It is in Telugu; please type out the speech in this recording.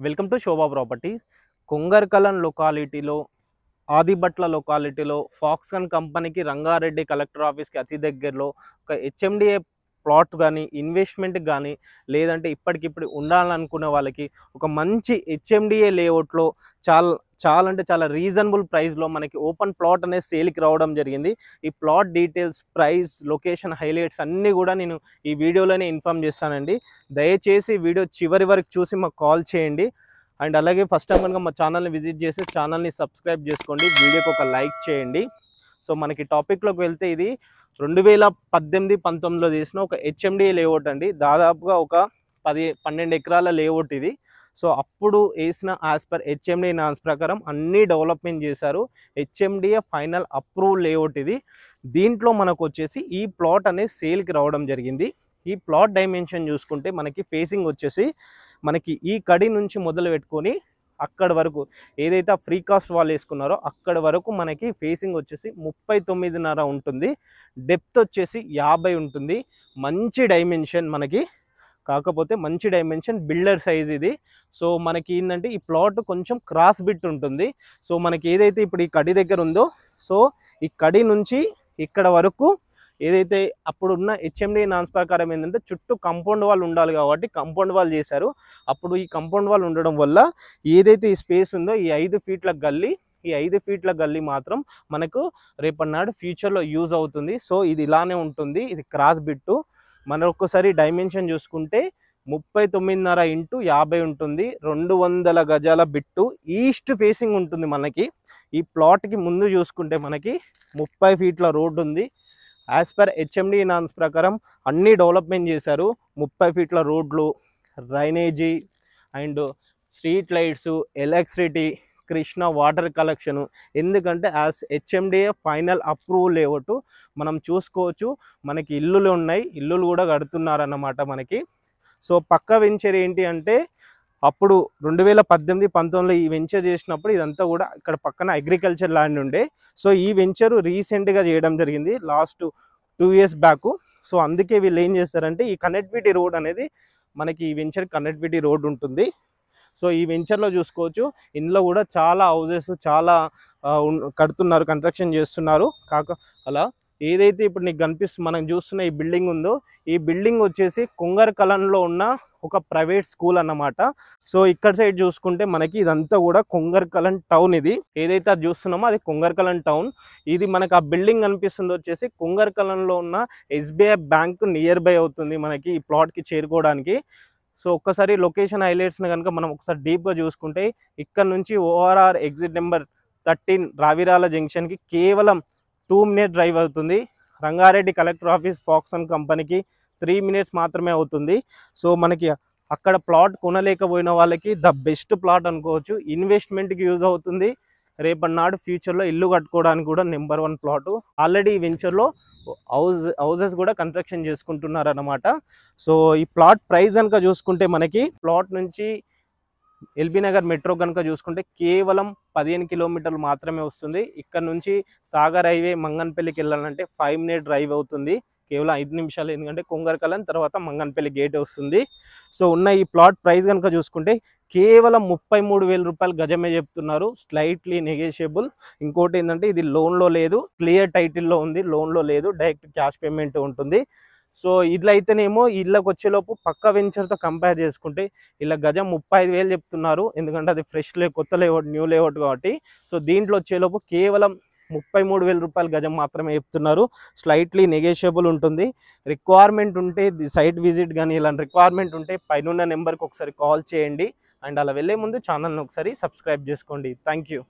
Welcome to Sobha properties. Kongarkalan లొకాలిటీలో, ఆదిబట్ల లొకాలిటీలో ఫాక్స్‌కాన్ కంపెనీకి రంగారెడ్డి కలెక్టర్ ఆఫీస్‌కి అతి దగ్గరలో ఒక హెచ్ఎండిఏ ప్లాట్ గానీ, ఇన్వెస్ట్‌మెంట్‌కి గానీ, లేదంటే ఇప్పటికిప్పుడు ఉండాలనుకునే వాళ్ళకి ఒక మంచి హెచ్ఎండిఏ లేఅవుట్‌లో చాలా చాలా అంటే చాలా రీజనబుల్ ప్రైస్‌లో మనకి ఓపెన్ ప్లాట్ అనేది సేల్‌కి రావడం జరిగింది. ఈ plot details, price, location highlights అన్నీ గూడా నేను ఈ వీడియోలోనే ఇన్ఫార్మ్ చేస్తానండి. దయచేసి వీడియో చివరి వరకు చూసి మాకు కాల్ చేయండి. అండ్ అలాగే ఫస్ట్ టైం కనుక మా ఛానల్ని విజిట్ చేసి ఛానల్ని సబ్స్క్రైబ్ చేసుకోండి, వీడియోకి ఒక లైక్ చేయండి. సో మనకి టాపిక్లోకి వెళ్తే ఇది 2018-19లో తీసిన ఒక హెచ్ఎండిఏ లేఅవుట్ అండి. దాదాపుగా ఒక 10-12 ఎకరాల లేఅవుట్ ఇది. సో అప్పుడు వేసిన యాజ్ పర్ హెచ్ఎండిఏ నామ్స్ ప్రకారం అన్నీ డెవలప్మెంట్ చేశారు. హెచ్ఎండిఏ ఫైనల్ అప్రూవ్ లేఅవుట్ ఇది. దీంట్లో మనకు వచ్చేసి ఈ ప్లాట్ అనేది సేల్కి రావడం జరిగింది. ఈ ప్లాట్ డైమెన్షన్ చూసుకుంటే మనకి ఫేసింగ్ వచ్చేసి మనకి ఈ కడి నుంచి మొదలు పెట్టుకొని అక్కడ వరకు ఏదైతే ఫ్రీ కాస్ట్ వాల్ వేసుకున్నారో అక్కడ వరకు మనకి ఫేసింగ్ వచ్చేసి 39.5 ఉంటుంది. డెప్త్ వచ్చేసి 50 ఉంటుంది. మంచి డైమెన్షన్ మనకి, కాకపోతే మంచి డైమెన్షన్ బిల్డర్ సైజ్ ఇది. సో మనకి ఏంటంటే ఈ ప్లాట్ కొంచెం క్రాస్ బిట్ ఉంటుంది. సో మనకి ఏదైతే ఇప్పుడు ఈ కడి దగ్గర ఉందో, సో ఈ కడి నుంచి ఇక్కడ వరకు ఏదైతే అప్పుడున్న హెచ్ఎండి నామ్స్ ప్రకారం ఏంటంటే చుట్టూ కాంపౌండ్ వాల్ ఉండాలి కాబట్టి కాంపౌండ్ వాల్ చేశారు. అప్పుడు ఈ కాంపౌండ్ వాల్ ఉండడం వల్ల ఏదైతే ఈ స్పేస్ ఉందో ఈ 5 ఫీట్ల గల్లీ, ఈ 5 ఫీట్ల గల్లీ మాత్రం మనకు రేపటి నాడు ఫ్యూచర్లో యూజ్ అవుతుంది. సో ఇది ఇలానే ఉంటుంది. ఇది క్రాస్ బిట్టు. మన ఒక్కసారి డైమెన్షన్ చూసుకుంటే 39.5 ఇంటూ 50 ఉంటుంది. 200 గజాల బిట్టు. ఈస్ట్ ఫేసింగ్ ఉంటుంది మనకి. ఈ ప్లాట్కి ముందు చూసుకుంటే మనకి 30 ఫీట్ల రోడ్డు ఉంది. యాజ్ పర్ హెచ్ఎండి నామ్స్ ప్రకారం అన్నీ డెవలప్మెంట్ చేశారు. 30 ఫీట్ల రోడ్లు, drainage and street lights, electricity, Krishna water collection. ఎందుకంటే as HMDA final approve layout మనం చూసుకోవచ్చు. మనకి ఇల్లులు ఉన్నాయి, ఇల్లులు కూడా కడుతున్నారన్నమాట మనకి. సో పక్క వెంచర్ ఏంటి అంటే అప్పుడు 2018-19లో ఈ వెంచర్ చేసినప్పుడు ఇదంతా కూడా ఇక్కడ పక్కన అగ్రికల్చర్ ల్యాండ్ ఉండే. సో ఈ వెంచరు రీసెంట్గా చేయడం జరిగింది లాస్ట్ 2 ఇయర్స్ బ్యాక్. సో అందుకే వీళ్ళు ఏం చేస్తారంటే ఈ కనెక్టివిటీ రోడ్ అనేది మనకి ఈ వెంచర్ కనెక్టివిటీ రోడ్ ఉంటుంది. సో ఈ వెంచర్లో చూసుకోవచ్చు, ఇందులో కూడా చాలా హౌజెస్ చాలా కడుతున్నారు, కన్స్ట్రక్షన్ చేస్తున్నారు. అలా ఏదైతే ఇప్పుడు నీకు కనిపిస్తుంది మనం చూస్తున్న ఈ బిల్డింగ్ ఉందో, ఈ బిల్డింగ్ వచ్చేసి కొంగర్కలన్లో ఉన్న ఒక ప్రైవేట్ స్కూల్ అన్నమాట. సో ఇక్కడ సైడ్ చూసుకుంటే మనకి ఇదంతా కూడా కొంగర్కలన్ టౌన్. ఇది ఏదైతే అది చూస్తున్నామో అది కొంగర్కలన్ టౌన్. ఇది మనకు ఆ బిల్డింగ్ కనిపిస్తుంది వచ్చేసి కొంగర్కలన్లో ఉన్న ఎస్బీఐ బ్యాంక్ నియర్ బై అవుతుంది మనకి ఈ ప్లాట్కి చేరుకోవడానికి. సో ఒక్కసారి లొకేషన్ హైలైట్స్ని కనుక మనం ఒకసారి డీప్గా చూసుకుంటే ఇక్కడ నుంచి ఓఆర్ఆర్ ఎగ్జిట్ నెంబర్ 13 రావిరాల జంక్షన్కి కేవలం 2 మినిట్ డ్రైవ్ అవుతుంది. రంగారెడ్డి కలెక్టర్ ఆఫీస్ ఫాక్స్‌కాన్ కంపెనీకి 3 మినిట్స్ మాత్రమే అవుతుంది. సో మనకి అక్కడ ప్లాట్ కొనలేకపోయిన వాళ్ళకి ద బెస్ట్ ప్లాట్ అనుకోవచ్చు. ఇన్వెస్ట్మెంట్కి యూజ్ అవుతుంది. రేపటి నాడు ఫ్యూచర్లో ఇల్లు కట్టుకోవడానికి కూడా నెంబర్ 1 ప్లాటు. ఆల్రెడీ ఈ వెంచర్లో హౌజెస్ కూడా కన్స్ట్రక్షన్ చేసుకుంటున్నారు అన్నమాట. సో ఈ ప్లాట్ ప్రైస్ కనుక చూసుకుంటే మనకి ప్లాట్ నుంచి ఎల్బీ నగర్ మెట్రో కనుక చూసుకుంటే కేవలం 15 కిలోమీటర్లు మాత్రమే వస్తుంది. ఇక్కడ నుంచి సాగర్ హైవే మంగన్పల్లికి వెళ్ళాలంటే 5 మినిట్ డ్రైవ్ అవుతుంది. కేవలం 5 నిమిషాలు. ఎందుకంటే కొంగర్కలన్ తర్వాత మంగన్పల్లి గేట్ వస్తుంది. సో ఉన్న ఈ ప్లాట్ ప్రైస్ కనుక చూసుకుంటే కేవలం 33,000 రూపాయలు గజమే చెప్తున్నారు. Slightly negotiable. ఇంకోటి ఏంటంటే ఇది లోన్లో లేదు, క్లియర్ టైటిల్లో ఉంది, లోన్లో లేదు, డైరెక్ట్ క్యాష్ పేమెంట్ ఉంటుంది. సో ఇట్లా అయితేనేమో ఇళ్ళకి వచ్చేలోపు పక్క వెంచర్తో కంపేర్ చేసుకుంటే ఇలా గజం 35,000 చెప్తున్నారు. ఎందుకంటే అది ఫ్రెష్ కొత్త లేఅవుట్, న్యూ లేఅవుట్ కాబట్టి. సో దీంట్లో వచ్చేలోపు కేవలం 33,000 రూపాయలు గజం మాత్రమే చెప్తున్నారు. స్లైట్లీ నెగోషియబుల్ ఉంటుంది. రిక్వైర్మెంట్ ఉంటే సైట్ విజిట్ కానీ ఇలాంటి రిక్వైర్మెంట్ ఉంటే పైన నెంబర్కి ఒకసారి కాల్ చేయండి. అండ్ అలా వెళ్ళే ముందు ఛానల్ని ఒకసారి సబ్స్క్రైబ్ చేసుకోండి. Thank you.